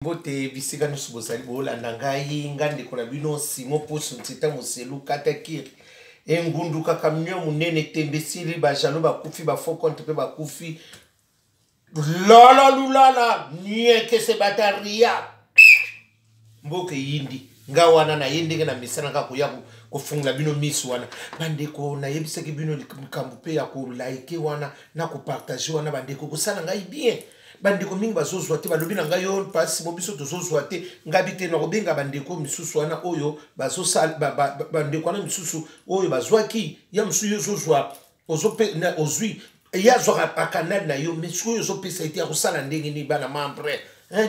Mbote bisika nusu bozali bolanda ngai ngandi kona bino simo poso ntita moselu katakiri engundu kaka mnyo munene tembesili bajalo bakufi bafokonte pe bakufi lala lulala nieke se bataria mboke yindi nga wana na yende na misana ka kuya kufungula bino misu wana bandeko na yebiseki bino likambu pe ya ko like wana na ko partager wana bandeko kusala ngai bien bandeko mingi bazozwa te balobi na ngai yo pasi bobiso tozozwa te ngabi te na kobenga bandeko misusu wana oyo bazosala bandeko wana misusu oyo bazwaki ya misusu yo zozwa ozope na ozwi ya zwa akanal na yo misusu yo zopesa ite ya kosala ndenge ni bana membre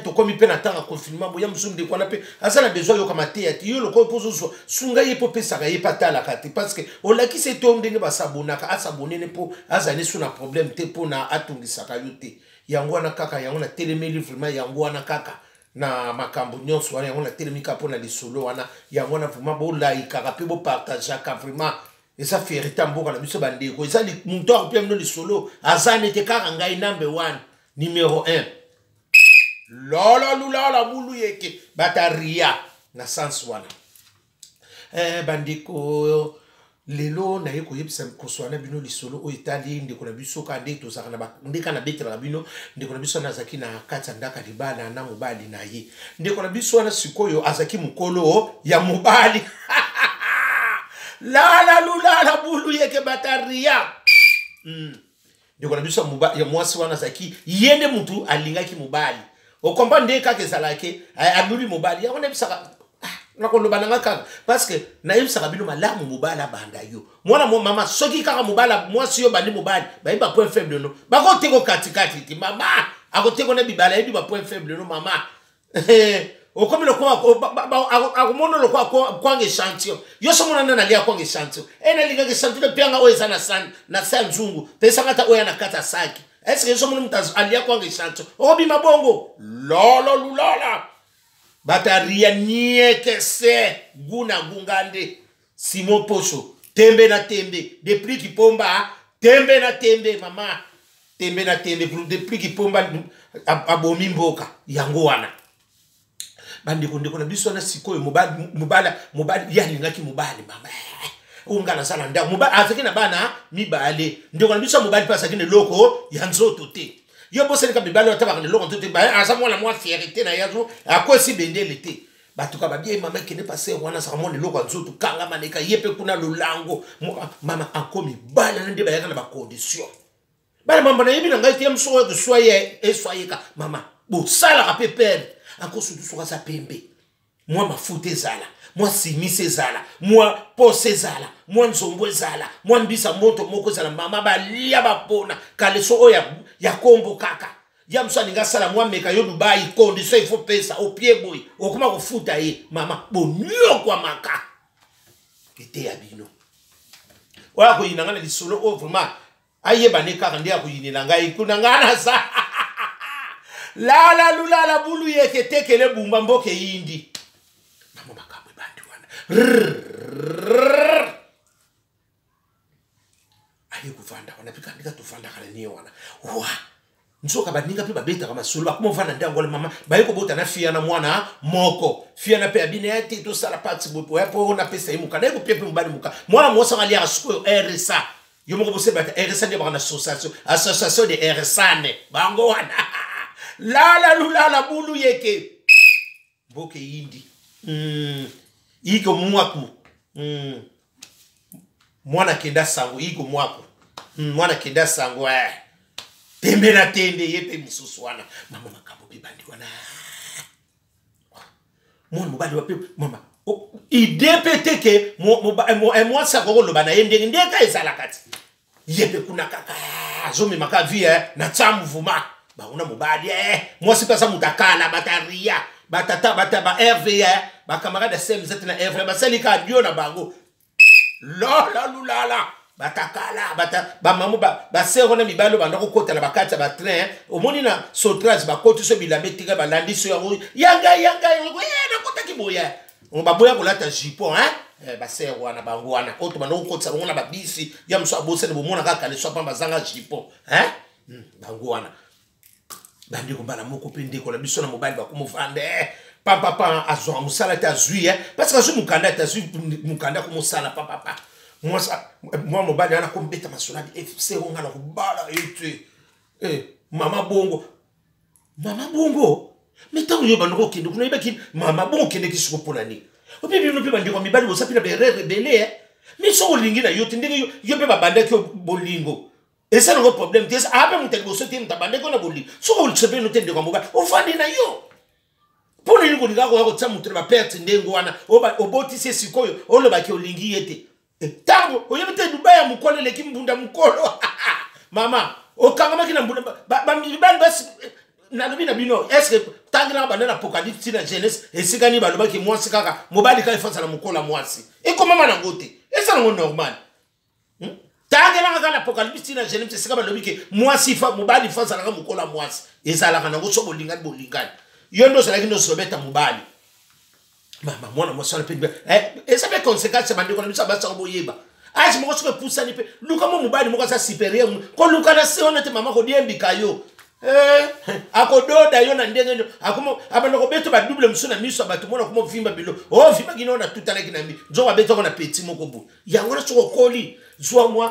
to komi pe na tanga confinement boya misusu ndeko wana pe azala besoin yo kama te ati yo loko pozozwa sunga ye po pesa ka ye patala kati parce que olaki se to ndenge basabonaka asabonene po azane suna problème te po na atungisaka yo te yango wana kaka yango na telemeli vraiment yango wana kaka na makambo nyonso wana yango na telemika pona lisolo wana yango wana vraiment bo like ka pe bo partager ka vraiment esa fierté mboka na biso bandeko esa li muntu akopia mino lisolo azane te kaka ngai number 1 numéro 1 lolo lula bulu yeke bataria na sans wana bandeko lelo na yeko yebisa koswana bino lisolo o itali ndeko na biso ka nde to saka na ndeka na betela bino ndeko na biso na zaki na kata ndaka libana na mobali na ye ndeko na biso na sikoyo azaki mukolo ya mobali la lula bulu yeke bataria ndeko na biso mobali ya mwasi wana zaki yende mutu alingaki mobali o komba ndeka kezalake aluli mobali ya wana bisaka nakoloba nanga kaka parce que na yebisaka bino malamu mobala banda yo mwana mo mama soki kaka mobala mwasi yo bandi mobali ba point faible no bakoteko katikati ti mama akoteko na bibala yebi ba point faible no mama okomi lokwa akomono lokwa kwanga echantillon yo somona na lia kwanga echantillon na linga echantillon pe anga oyo na sa nzungu pesa kata oya na kata saki est-ce que yo somona mutazo alia kwanga echantillon obima bongo lolo lulala bataria nieke se guna gungande simo poso tembe na tembe depuis ki pomba tembe na tembe mama tembe na tembe depuis ki pomba abomi mboka yango wana bandeko ndeko na biso na sikoyo mobali ya lingaki mobali mama ungana sala nda mobali afiki na bana mibale ndeko na biso mobali pasa kine loko ya nzoto te yo boseli ka bibalo tabaka lelo ntote ba asa mwana mwa fierté na yazo akosi bendele te batuka ba bien mama kene passer wana sa mwana lelo nzoto kanga maneka yepe kuna lulango mama akomi bala nde ba yakana ba condition bala mama na yebi na ngai tiam so de soyez ka mama bo sala ka peper akosu du soka sa pembe moi mafute zala moi simise zala moi pose zala moi nzombo zala moi mbisa moto moko zala mama ba lia ba pona kaleso oya ya kombo kaka ya msani sala moi meka yo Dubai condition il faut pesa au pied boy okoma kufuta ye mama bonyo kwa maka ete ya bino oya ko yinanga na lisolo o vraiment ayeba ne kaka ndia ko yinela ngai kunangana sa la lula bulu yeke tekele bumba mboke yindi mama makambo bandi wana ayi kuvanda wana pika ndika tuvanda kala ni wana wa nzoka baninga pe babeta kama solo bakuma vanda ndango mama bayiko bota na fia na mwana moko fia na pe abine yati to sala parti bopo yapo na pesa yimuka na yiko pepe mbali muka mwana mosa ngali asiko RSA yo moko bose bata RSA ndi bana association de RSA ne bango wana la lula bulu yeke boke yindi iko mwaku mwana kenda sango iko mwaku mwana kenda sango tembe na tende yepe misusu wana mama makambo bibandi wana mwana mobali wape mama idepete ke mwa sakoko loba na yende ndeka ezala kati yepe kuna kaka zomi makavie na tsamu vuma ba una mobali mwasi pasa mutakala bataria batata bataba RVA ba camarade SMZ na RVA basalika dio na bango la lulala batakala ba mamu ba sero na mibalo bandako kota na bakata ba train omoni na sotrage ba koti so bilambe tika ba landi so yanga na kota kiboya on ba boya kolata jipon ba sero wana bango wana oto banoko kota ngona ba bisi ya mso abose ne bomona kaka le so pamba zanga jipon bango wana bandi ko bana moko pe ndeko na biso na mobali ba ko vande papa azwa musala ta zui parce que zo mukanda ta zui mukanda ko musala papa moi mobali ana ko mbeta masona di FC onga na ko bala ete mama bongo mais tant yo bando ko kende kuna ibaki mama bongo kende kisiko pona ni obi bi no pe bandi ko mibali bo sapina be rebele mais so olingi na yo tindenge yo pe babanda ko bolingo. Et ça, le problème, c'est que après, vous avez dit que vous avez dit que vous avez dit que vous avez dit que vous avez dit que pour nous, nous avons dit que vous avez dit que vous avez dit que vous avez dit que vous avez dit que vous avez dit que vous avez dit maman, au Kangama qui n'a pas est-ce que tant que vous avez l'apocalypse de la jeunesse et si vous avez dit que moi, c'est kaka mobali ka ifasa na mukola mwasi et comment on a goûté et ça c'est normal. Tangela ngala apocalypse na jeunesse c'est kama lobi ke mwasi fa mobali ifasa na mukola mwasi et ça la kana go so bolingani yondo ça la kino sobeta mobali mama mwana mwasi na pe et ça fait conséquence bandi ko na bisa basa boyeba aji mo so ke poussa ni pe luka mo mobali mo ka sa supérieur ko luka na se onete mama ko diembi kayo akododa yo na ndenge nyo akomo abana ko beto ba double msuna miso abatu mona ko mo vimba bilo o vimba kino na tutala kinambi nzo ba beto ko na petit moko bu yango na soko koli zwa moi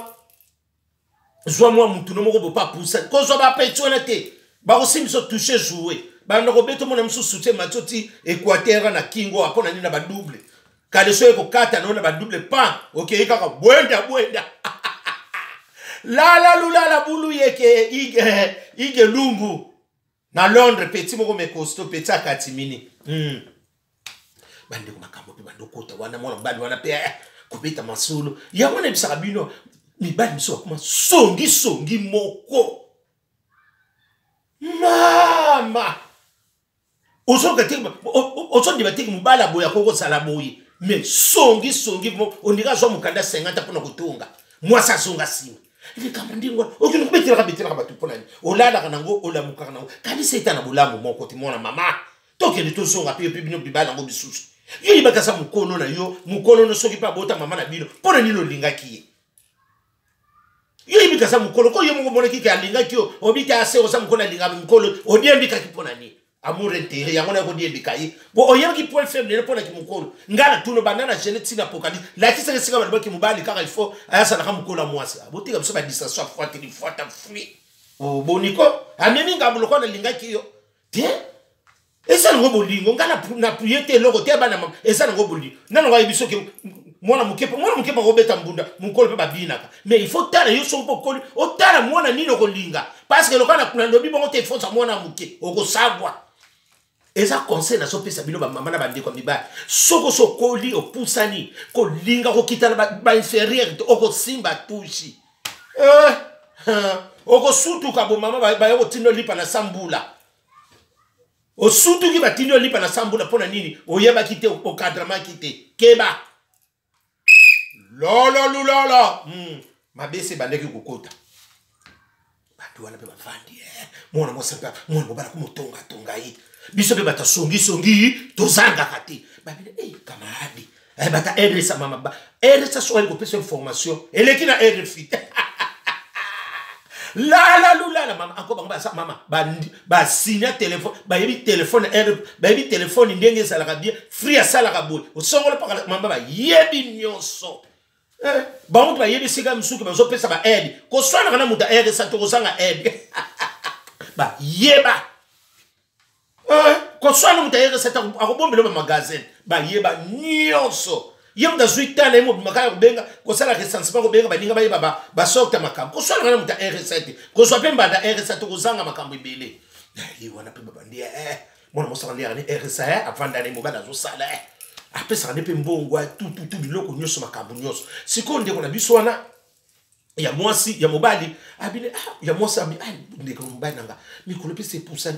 mutu no moko pas poussa ko zo ba petit onete ba ko simso toucher jouer ba na ko beto mona msu soutien matoti Équateur na kingo apona ni na ba double kale so ko kata na ba double pa okay kaka bwenda la bulu yeke ige lumbu na Londres petit moko me costo petit akatimini bande ko makambo pe bando kota wana mwana mbali wana pe kopeta masolo ya mwana bisaka bino mi bali miso kuma songi moko mama ozoka te ozondi bateki mubala boya koko sala boyi mais songi ondika zo mukanda 50 pona kutunga mwasa songa sima il kama ndingo okino kubetira kabetira kabatu pona ni olala kanango ola mukaka nango kani setana bolamu moko ti mona mama toke ni tosonga pe bino bibala ngo bisusu yo ibakasa mukono na yo mukono no soki pa bota mama na bino pona nilo lingaki yo ibakasa mukono ko yo mo mona kike alingaki yo obika ase osa mukono linga mukono odiembika kipona ni amour intérêt yango na ko diembika yi bo oyemki point faible ne pona ki mukono ngala tuno banana genetics na pokali la kisa ke sika balobaki mubali kaka il faut ayasa na mukono mwasi botika biso ba distraction fois ta fui o boniko amemi ngabulo ko na lingaki yo te esa ngo bolingo ngala na priete loko te bana mama esa ngo bolingo nana ngo biso ke mwana mukepa ngo beta mbunda mukolo pe babinaka mais il faut tala yo so pokoli o tala mwana nino ko linga parce que lokana kuna lobi bongo te fonsa mwana muke oko sabwa eza conseil na so pesa bino ba mama na bande ko mibali soko so koli o pusani ko linga ko kitala ba inférieur oko simba tushi oko sutu ka bo mama ba yo tindo lipa na sambula o sutu ki ba tindo lipa na sambula pona nini o yeba kite o kadrama kite keba lolo mabese bandeki kokota batu wana pe bafandi mwana mosaka mwana mobala kumotonga tonga yi biso be bata songi tozanga kati babile camarade bata RSA mama ba RSA so ko pesa information eleki na RFI la mama encore ba sa mama ba signer téléphone ba yebi téléphone ndenge sala ka bien free sala ka boy o songola pa mama ba yebi nyonso ba mutu ba yebi sika msuki ba zo pesa ba aide ko swana kana muta RSA to kozanga aide ba yeba ko swana muta RSA ta akobombelo ba magazine ba yeba nyonso yem da zuita na mo makaya kubenga ko sala recensement ko benga baninga ba yeba ba sorta makambo ko swana kana muta RSA ko so pemba da RSA to kozanga makambo ibele yi wana pe babandia mona mosala ndia ni RSA afanda ne mo bana zo sala apesa ne pe mbongwa tout biloko nyoso makambo nyoso sikonde ko na biso wana ya mwasi ya mobali abile ya mwasi abi ndeko mobali nanga mikolo pe c'est pour ça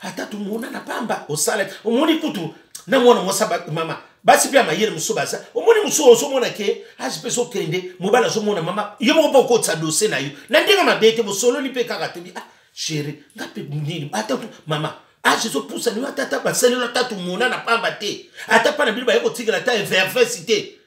ata tumona na pamba osala omoni kutu na mwana mwasa mama basi pia mayele musobasa omoni muso so mona ke azipeso kende mobali so mona mama yo moko ko tsa dossier na yo na ndinga mabete bo solo ni pe kaka tebi chérie ngape nini ata mama je so poussa ni ata ba sele na tatu mona na pamba te ata pa na bilba yeko tigela ta verve cité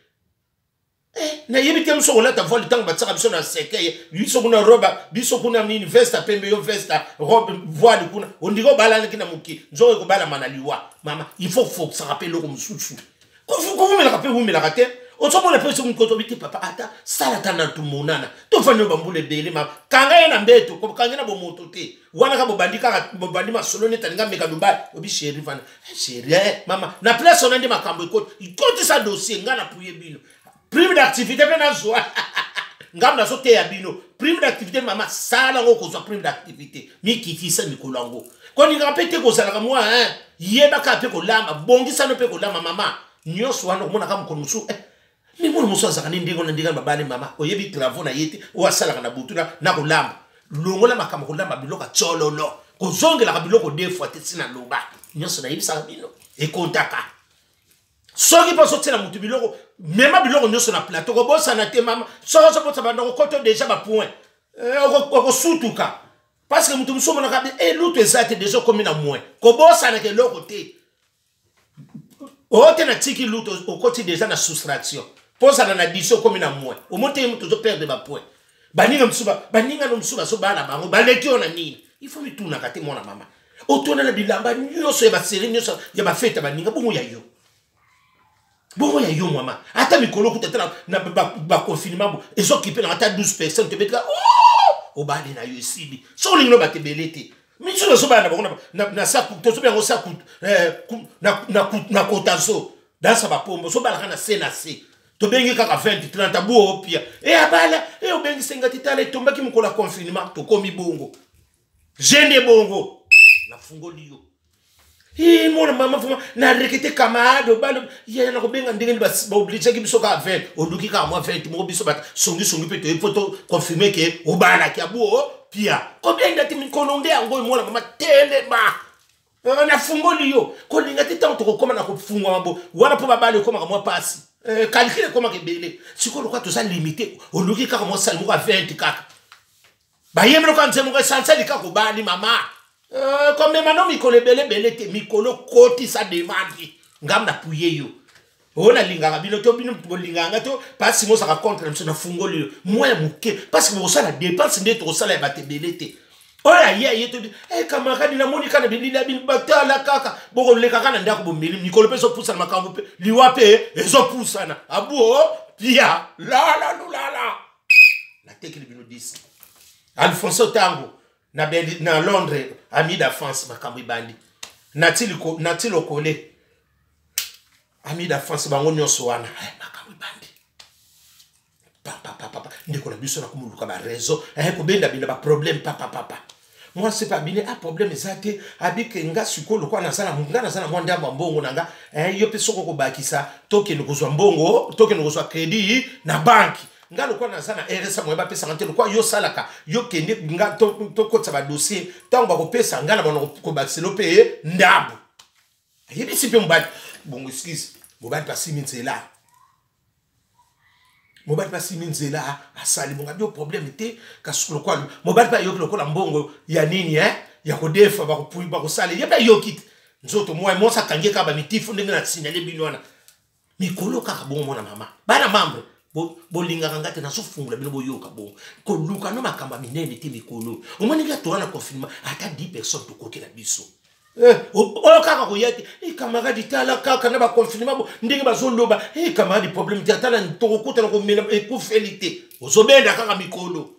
na yebite mso ko lata vol temps batsaka biso na seke biso kuna roba biso kuna nini vesta pembe yo vesta robe voile kuna ondiko bala kina muki nzo ko bala manaliwa mama il faut se rappeler comme susu ko vous me le rappelez vous me la raté otomo le pese mkoto biti papa ata sala tana tumunana to fanyo bambule dele ma kanga yana mbeto ko kanga na bomoto te wana ka bobandi masolo ne taninga meka dubai obi chéri fana chéri mama na place on ndi makambo ikoti sa dossier ngana puye bino prime d'activité pe na zoa ngam na so te ya bino prime d'activité mama sala ngoko zo prime d'activité mi kitisa mikolango ko ni ngapete ko sala kamwa yeba ka pe ko lamba bongisa no pe ko lamba mama nyoso wana mona kam ko musu ni mwana muso azaka ni ndingo na ndinga babale mama oyebi travaux na yete o asala na butuna na kolamba longola makama kolamba biloka tsololo ko zongela ka biloko deux fois te sina loba nyoso na yibisa bino e kontaka soki paso tsela mutu biloko mema biloko nyoso na plateau ko bosa na te mama so botsa banda ko koto déjà ba point ko sutuka parce que mutu muso mona ka luto ezate déjà comme na moins ko bosa na ke loko te o te na tiki luto o koti déjà na soustraction posa na addition comme na moins au monte mutu to perdre ba point baninga no msuba so bana bango baleki ona nini il faut mituna kate mona mama otona na bilamba nyoso ya ba série nyoso ya ba fête baninga bongo ya yo mama ata mikolo kutetela na ba confinement bo ezokipe na ata 12 personnes te betka o bali na yo sidi so lingino ba tebelete miso so bana ba na sa to so bien sa na kotazo dansa ba pombo so bala kana senase to bengi kaka 20 30 bo pia abala o bengi senga titale tombaki mukola confinement to komi bongo jende bongo na fungolio mona mama fuma na rekete kamado balo na ko benga ndenge ba oblige ki biso ka 20 oluki ka moi 20 mo biso bat songi pe to photo confirmer ke o bala ki abu pia ko benga ti mikolonde yango mona mama tele ba na fungolio ko linga ti tanto ko koma na ko fungwa mabo wana po babali ko maka moi pasi calculer comment que belé sikolo kwa to ça limité oluki ka moi sal mo ka 20 kaka ba yemelo ka nzemo ka sansa lika ko bali mama comme maintenant mikolo belé te mikolo koti sa demande ngam na puye yo ona lingaka bino to bino bolinganga to parce mo sa contre na fungolio moi ya muke parce que mo sala dépense ndeto ko sala ba te belé te oya ye to camarade na monika na bilila bin batala kaka boko leka kana ndako bomeli mikolo pe so pusa na makambo pe liwa pe ezo pusa na abu pia la la teke bino 10 Alfonso Tango na Londres ami da France makambo ibandi natilo kole ami da France bango nyonso wana makambo ibandi papa ndiko na biso na kumuluka ba réseau ko benda bina ba problème papa moi c'est pas bien problème ezate abike nga sikolo kwa nazala munga nazala mwanda mbongo nanga yo pe soko ko bakisa toke nokozwa mbongo toke nokozwa crédit na banki nga lokwa nazala RSA mweba pesa ngante lokwa yo salaka yo kende nga to kotsa ba dossier tango ba ko pesa nga na bano ko bakiselo pe ndabu yebi sipe mbali bongo excuse mbali pa siminzela mobali pa siminzela asali monga bio problème te kasukolo kwa mobali pa yokilo kola mbongo ya nini ya kodefa ba kupuyi ba kosala yeba yokit nzoto mo sa kange ka ba mitifu ndenge na signaler binwana mikolo kaka bongo na mama bana mambre bolinga kangate na sofungula bino boyoka bongo ko luka no makamba minene te mikolo omoni ga tola na confinement ata 10 personnes to kote na biso o kaka ko yete camarade tala kaka na ba confinement bo ndenge bazoloba camarade problème tala ntoko kota na ko mena ku felité ozobenda kaka mikolo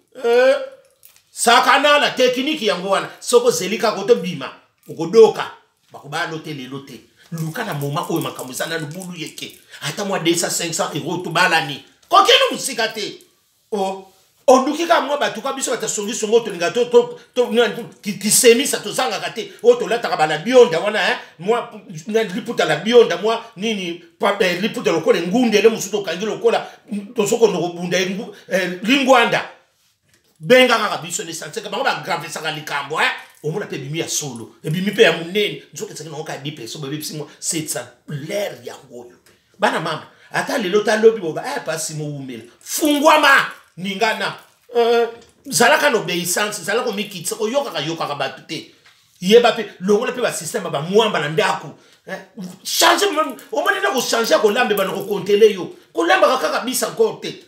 sakana la technique yango wana soko zelika ko to bima ukodoka bakubalo te lelo te luka na moma oyo makambo sana lubulu yeke ata mwa 500 € to balani kokeno musikate onduki ka mwa batuka biso batasongi songo to linga to ki semisa to zanga kate to lata ka bala bionda wana mwa liputa la bionda mwa nini liputa lokola ngunde le musuto kangi lokola to soko no bunda lingwanda benga ka biso ne sanse ka ba grave saka likambo omona pe bimi ya solo e bimi pe ya munene nzoke tsaka no ka dipe so bebe psimo setsa l'air ya ngoyo bana mama ata lelo ta lobi boba pasi mo umela fungwama ningana zalaka no obéissance zalaka ko mikitsa ko yoka ka batute yeba pe longola pe ba système ba mwamba na ndako changer au moins na ko changer ko lambe ba no ko kontele yo ko lamba kaka bisa encore te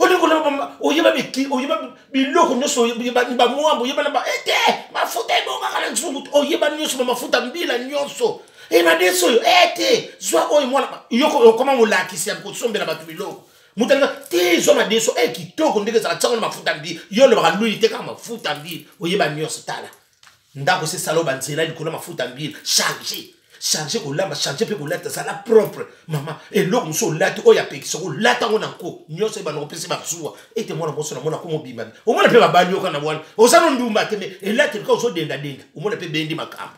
o ni ko lamba o yeba beki o yeba biloko nyoso yeba ba mwambo yeba lamba ete mafuta ebo kaka nzungu o yeba nyoso mafuta mbila nyoso e na deso yo ete zwa o mwana yoko koma mulakisi ya ko sombela batu biloko mutanga te zo ma deso kitoko ndeke za tsango mafuta mbili yo le ba lui te kama mafuta mbili o yeba nyoso tala ndako se saloba nzela likolo mafuta mbili changer kolamba changer pe kolata ça la propre mama et l'homme so lati o ya peki so lata ngona ko nyose ba no pesi ba suwa ete mwana boso na mwana ko mobimba o mwana pe ba bali okana mwana o sa no ndumba teme et là te ko so denda o mwana pe bendi makamba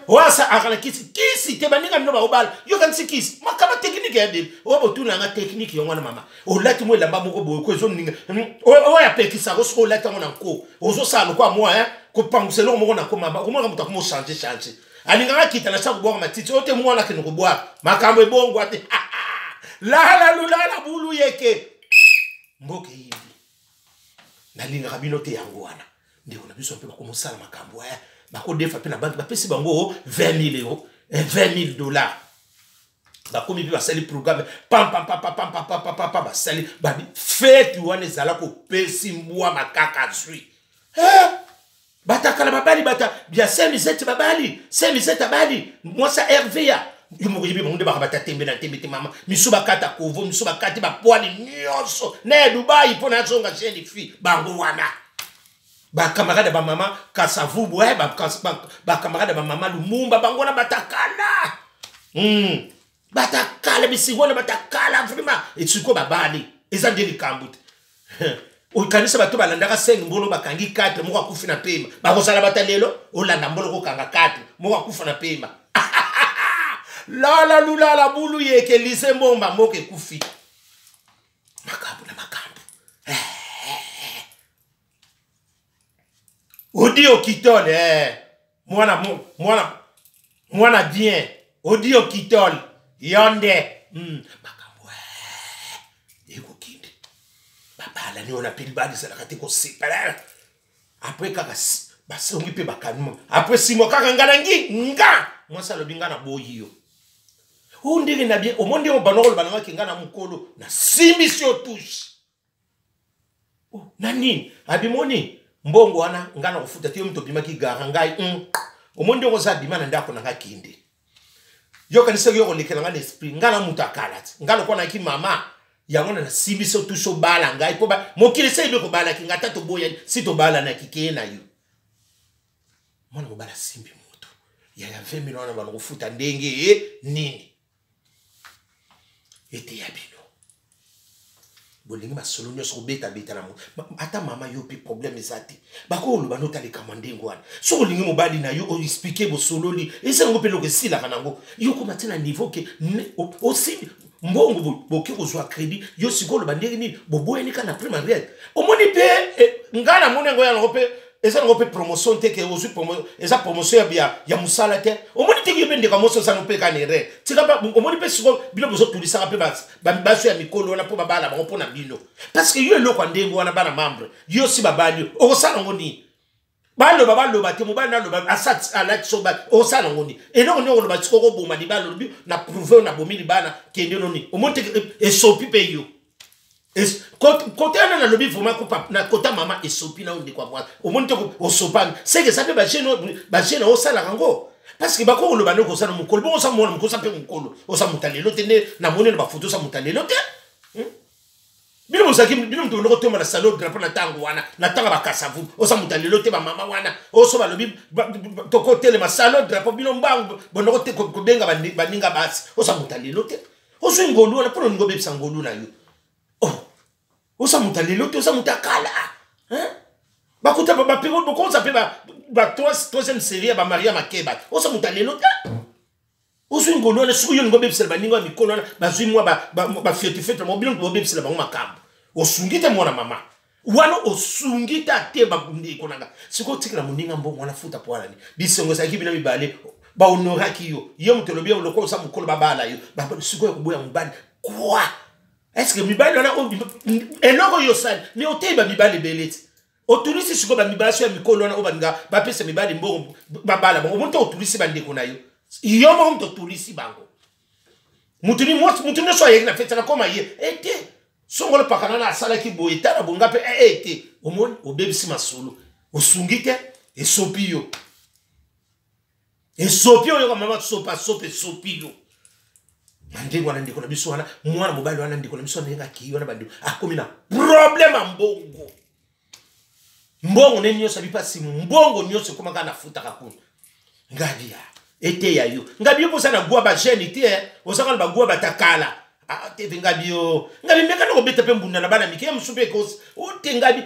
wasa akala kisi te baninga no ba obala yo kan sikisi makaba technique ya de o botuna nga technique yo mwana mama o lati mo lamba moko boy ko zo ninga o ya peki sa ko so lata ngona ko o zo sa no kwa moi ko panguselo mo na ko mama o mwana mutako mo changer alinganga kita na saku bwa matiti ote mwana ke nokubwa makambo ebongo ate la bulu yeke mboke hivi nalinga kabino te yango wana ndiko na biso mpe ba komosala makambo aya bako defa pe na banki ba pesi bango 20,000 euros et $20,000 bakomi bi basali programme pam ba sali ba fete wana ezala ko pesi mbwa makaka zui batakala babali bata bia semisete babali semisete babali mwasa Hervé ya yumo yibi munde bakabata tembe na tembe mama misuba kata kovo misuba kati ba poali nyonso na Dubai pona zonga jeune fille bango wana ba camarade ba mama kasavubu ba camarade ba mama Lumumba bango na batakala batakala bisigona batakala vraiment etsuko babali ezandeli kambute ukanisa bato balandaka 5 mbolo bakangi 4 moko akufi na pema bakosala batalelo olanda mbolo ko kanga 4 moko akufa na pema la bulu yeke lise mbomba moko ekufi makambo na makambo odio kitole mwana bien odio kitole yonde makambo eko kinde babala ni ona pili badi sala kati ko separa après kaka basongi pe bakanuma après 6 mois kaka ngana nga mwasa lobinga na boyiyo ndenge na bien omondi o banolo bananga kingana mukolo na simisio touche nani abimoni mbongo wana ngana kufuta tiyo mto bimaki gara ngai omondi o za bimana ndako na ngakinde yo kanisa yo ko lekela ngana esprit ngana mutakala ngalo kona ki mama yangona na simisio touche bala ngai po ba mokile sai be ko bala kingata to boya si to bala na kikena yo mwana mo bala simbi moto ya 20,000 wana bana kufuta ndenge nini ete ya bino bolingi masolo nyonso kobeta na mo ata mama yo pe problème ezati bakolo banota le kamandengo wana so olingi mobali na yo o expliquer bo sololi ese ngo pe loko sila kanango yo ko matina niveau ke aussi mbongo boki kozwa crédit yo sikolo bandenge ni boboyeni kana primaire omoni pe ngana monengo ya ngo pe eza ngo pe promotion te ke ozu eza promotion ya musala te omoni te ke bende ka moso sa no pe kanere tika ba omoni pe siko bilo bozo tulisa pe baso ya mikolo na po babala ba pona bino parce que yo eloko ndengo wana bana membre yo si babali o sala ngoni balo babalo te mobali na lo ba asat ala tsoba o sala ngoni eloko ni o lo ba tsiko ko boma di balo na prouver na bomili bana kende noni omoni te esopi pe yo côté na lobi vraiment ko na kota mama esopi na onde kwa mwa omonte ko osopan c'est que ça peut ba cheno o sala kango parce que bako lo bano ko sala mukolo bon sa mona mukosa pe mukolo o sa mutalelo tene na mone na ba photo sa mutalelo te bino musaki bino mto loko tema na salon drapeau na tango wana na tanga ba kasavu o sa mutalelo te ba mama wana o so ba lobi to côté le masalo drapeau bino mbango bonoko te ko benga baninga basi o sa mutalelo te o so ngolu na pono ngobe bisangolu na yo osa mutalelo te osa mutakala bakuta ba période boko ça peut ba troisième série ba Maria Makeba osa mutalelo te osu ngolo na suku yo ngobe bisela baninga mikolo na bazwi mwa ba fete mo bilon ngobe bisela ba makambo osungita mwana mama wana osungita te ba bundi konanga siko tikira muninga mbongo na futa poala ni bisongo sa kibina mibale ba honora kiyo yo mutelo bia lokolo sa mukolo babala yo ba siko yo kuboya mbali quoi. Est-ce que mibali wana eloko yo sali ni oteba mibali beleti otulisi siko ba mibali so ya mikolo wana obanga ba pesa mibali mbongo babala bon omonto otulisi bandeko na yo yo mo to tulisi bango mutuni so yeki na fete na koma ye ete songolo pakana na sala ki boita na bonga pe ete omoni obebisi masolo osungite esopio yo kwa mama sopa sopio mande wana ndiko na biso wana mwana mobali wana ndiko na biso nenga ki wana bandi akomi na problème mbongo ne nyosa bipasi mbongo nyoso koma kana futa kakuna ngabia ete ya yo ngabio posa na gwa ba jeune te osaka ba gwa batakala te ngabio meka no beta pe mbunda na bana mike msupe kosi o te ngabi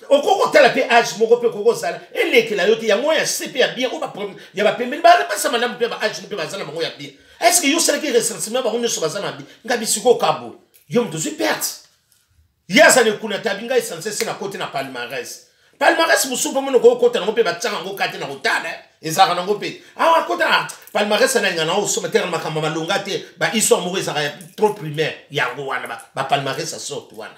okoko tala pe age moko pe koko sala elekela yo te ya moya sepe ya bien o ba problème ya ba pembe ba pas ça madame pe ba age pe ba sala bango ya bien est-ce que yo sala ki ressentiment ba ngone so ba sala bien ngabi siko kabo yo mto zu perte yasa ne kuna tabinga essence na côté na palmarès musupo mono ko kota ngo pe batanga ngo kate na kotana ezaka na ngo pe awa kota palmarès na ngana o so meter makamba malonga te ba iso mo ezaka trop primaire yango wana ba palmarès a sorte wana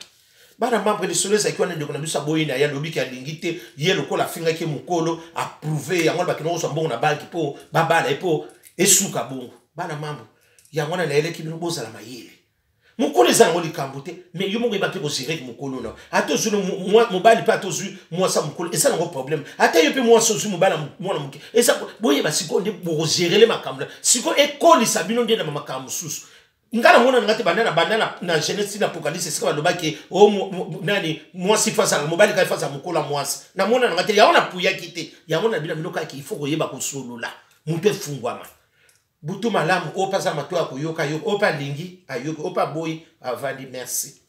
bana membre de soleil qui wana ndeko na biso boyina ya lobi ki alingite ye lokola finga ki mukolo approuver yango ba kino so mbongo na banki po babala epo esuka bongo bana membre yango na ele ki bino bozala mayele mukolo ezala ngo likambo te mais yo mongo ebate ko gérer mukolo na ato zulu mobali pa to zu moi sa mukolo ezala ngo problème ata yo pe moi so zu mobali mwana muke eza boye ba siko nde bo gérer le makambo siko ekoli sabino nde na makambo susu ngala mona ngati bandana na jeunesse na apocalypse sika baloba ke o nani moi si face à mobali ka face à mukolo moi na mona ngati ya ona puya kite ya ona bila biloka ki il faut koyeba ko solola mupe fungwama butu malamu opa za matoa kuyoka yo opa lingi ayoka opa boy avandi merci.